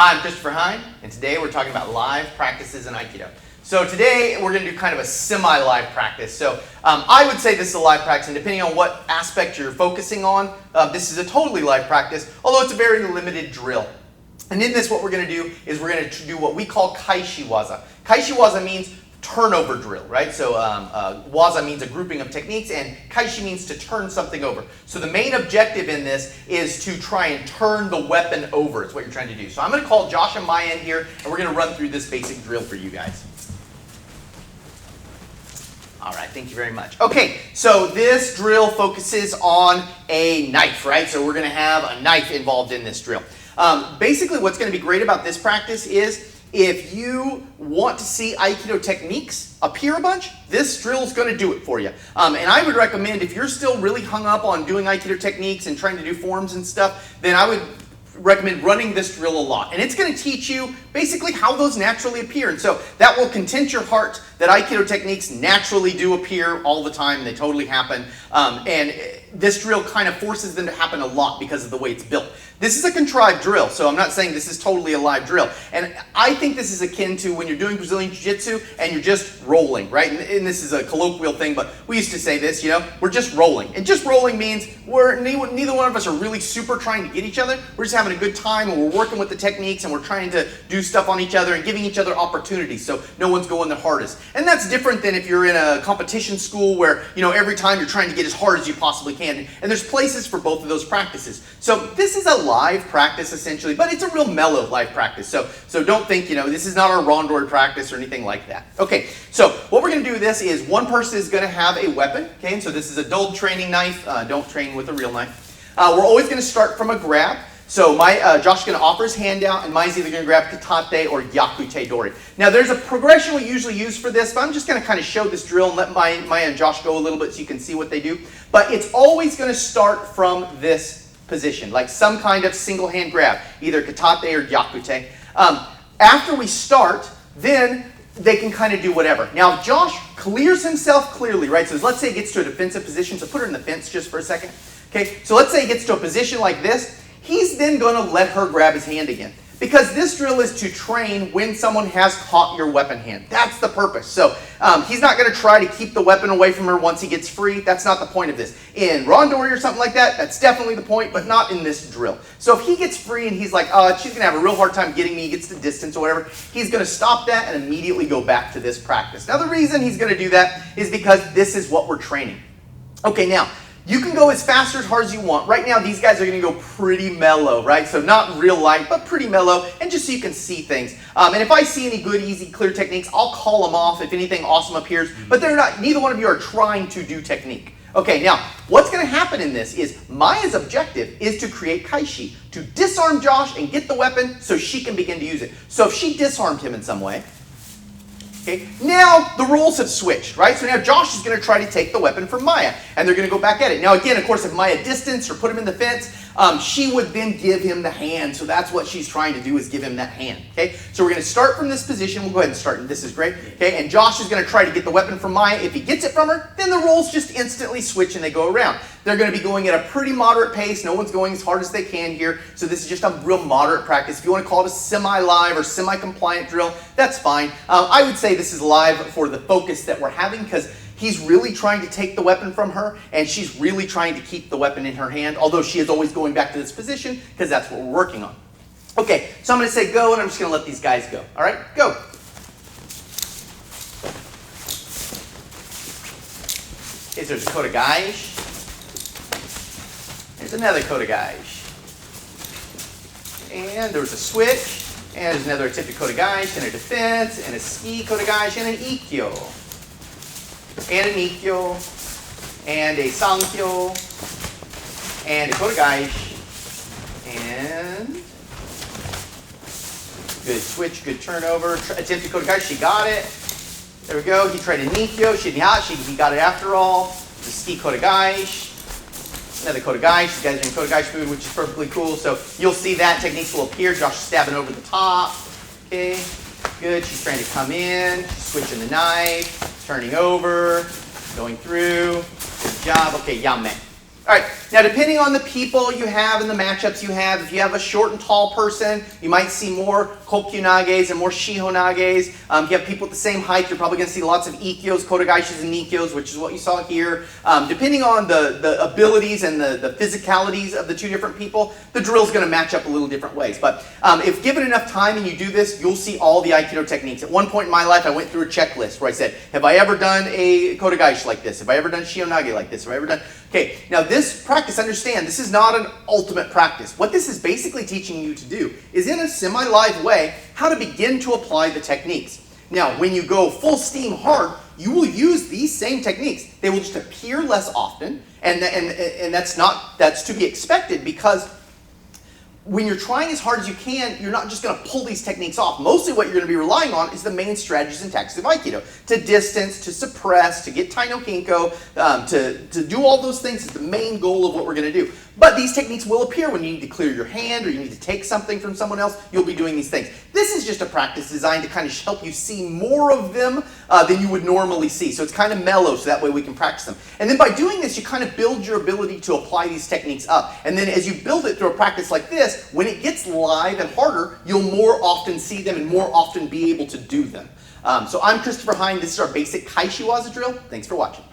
Hi, I'm Christopher Hine, and today we're talking about live practices in Aikido. So today we're going to do kind of a semi-live practice. So I would say this is a live practice, and depending on what aspect you're focusing on, this is a totally live practice, although it's a very limited drill. And in this, what we're going to do is we're going to do what we call Kaeshi Waza. Kaeshi Waza means turnover drill, right? So Waza means a grouping of techniques, and Kaeshi means to turn something over. So the main objective in this is to try and turn the weapon over. Is what you're trying to do. So I'm going to call Josh and Maya in here, and we're going to run through this basic drill for you guys. All right, thank you very much. Okay, so this drill focuses on a knife, right? So we're going to have a knife involved in this drill. Basically, what's going to be great about this practice is if you want to see Aikido techniques appear a bunch, this drill is going to do it for you. And I would recommend, if you're still really hung up on doing Aikido techniques and trying to do forms and stuff, then I would recommend running this drill a lot. And it's going to teach you basically how those naturally appear. And so that will content your heart that Aikido techniques naturally do appear all the time. They totally happen. And this drill kind of forces them to happen a lot because of the way it's built. This is a contrived drill, so I'm not saying this is totally a live drill. And I think this is akin to when you're doing Brazilian Jiu-Jitsu and you're just rolling, right? And this is a colloquial thing, but we used to say this, we're just rolling. And just rolling means neither one of us are really super trying to get each other. We're just having a good time, and we're working with the techniques, and we're trying to do stuff on each other and giving each other opportunities, so no one's going the hardest. And that's different than if you're in a competition school where, every time you're trying to get as hard as you possibly can. And there's places for both of those practices. So this is a live practice essentially, but it's a real mellow live practice. So don't think, this is not our rondoi practice or anything like that. Okay, so what we're going to do with this is one person is going to have a weapon, okay? And so this is a dull training knife. Don't train with a real knife. We're always going to start from a grab. So Josh is going to offer his hand out, and Maya's either going to grab katate or yakute dori. Now there's a progression we usually use for this, but I'm just going to kind of show this drill and let Maya and Josh go a little bit so you can see what they do. But it's always going to start from this position, like some kind of single hand grab, either katate or yakute. After we start, then they can kind of do whatever. Now, if Josh clears himself clearly, right? So let's say he gets to a defensive position. So put her in the fence just for a second. Okay, so let's say he gets to a position like this. He's then going to let her grab his hand again. Because this drill is to train when someone has caught your weapon hand. That's the purpose. So he's not going to try to keep the weapon away from her once he gets free. That's not the point of this. In rondoi or something like that, that's definitely the point, but not in this drill. So if he gets free and he's like, she's going to have a real hard time getting me, he gets the distance or whatever, he's going to stop that and immediately go back to this practice. Now the reason he's going to do that is because this is what we're training. Okay, now, you can go as fast or as hard as you want. Right now, these guys are going to go pretty mellow, right? So not real light, but pretty mellow, and just so you can see things. And if I see any good, easy, clear techniques, I'll call them off if anything awesome appears. But neither one of you are trying to do technique. Okay, now, what's going to happen in this is Maya's objective is to create Kaeshi, to disarm Josh and get the weapon so she can begin to use it. So if she disarmed him in some way, okay, now the roles have switched, right? So now Josh is going to try to take the weapon from Maya, and they're going to go back at it. Now again, of course, if Maya distanced or put him in the fence, she would then give him the hand. So that's what she's trying to do, is give him that hand. Okay, so we're going to start from this position. We'll go ahead and start. This is great. Okay, and Josh is going to try to get the weapon from Maya. If he gets it from her, then the roles just instantly switch and they go around. They're going to be going at a pretty moderate pace. No one's going as hard as they can here. So this is just a real moderate practice. If you want to call it a semi-live or semi-compliant drill, that's fine. I would say this is live for the focus that we're having, because he's really trying to take the weapon from her, and she's really trying to keep the weapon in her hand, although she is always going back to this position, because that's what we're working on. Okay, so I'm going to say go, and I'm just going to let these guys go. All right, go. Okay, so there's a kotegaishi. There's another kotegaishi. And there's a switch. And there's another attempted kotegaishi, and a defense, and a ski kotegaishi, and an ikkyo. And an ikkyo. And a sankyo. And a kotegaishi. And good switch, good turnover. Attempted kotegaishi, she got it. There we go. He tried a nikkyo. He got it after all. The ski kotegaishi. Another kotegaishi. You guys are in kotegaishi food, which is perfectly cool. So you'll see that techniques will appear. Josh is stabbing over the top. Okay, good. She's trying to come in. She's switching the knife. Turning over. Going through. Good job. Okay, yame. All right, now depending on the people you have and the matchups you have, if you have a short and tall person, you might see more Kokyu-nages and more Shiho-nages. If you have people at the same height, you're probably going to see lots of Ikkyos, Kotegaishis, and Nikkyos, which is what you saw here. Depending on the abilities and the physicalities of the two different people, the drill is going to match up a little different ways. But if given enough time and you do this, you'll see all the Aikido techniques. At one point in my life, I went through a checklist where I said, have I ever done a Kotegaishi like this? Have I ever done Shiho-nage like this? Have I ever done... Okay, now this practice, understand, this is not an ultimate practice. What this is basically teaching you to do is, in a semi-live way, how to begin to apply the techniques. Now, when you go full steam hard, you will use these same techniques. They will just appear less often, and that's to be expected, because when you're trying as hard as you can, you're not just going to pull these techniques off. Mostly what you're going to be relying on is the main strategies and tactics of Aikido. To distance, to suppress, to get Tai no Kinko, to do all those things is the main goal of what we're going to do. But these techniques will appear when you need to clear your hand or you need to take something from someone else. You'll be doing these things. This is just a practice designed to kind of help you see more of them than you would normally see. So it's kind of mellow, so that way we can practice them. And then by doing this, you kind of build your ability to apply these techniques up. And then as you build it through a practice like this, when it gets live and harder, you'll more often see them and more often be able to do them. So I'm Christopher Hine. This is our basic Kaeshi Waza drill. Thanks for watching.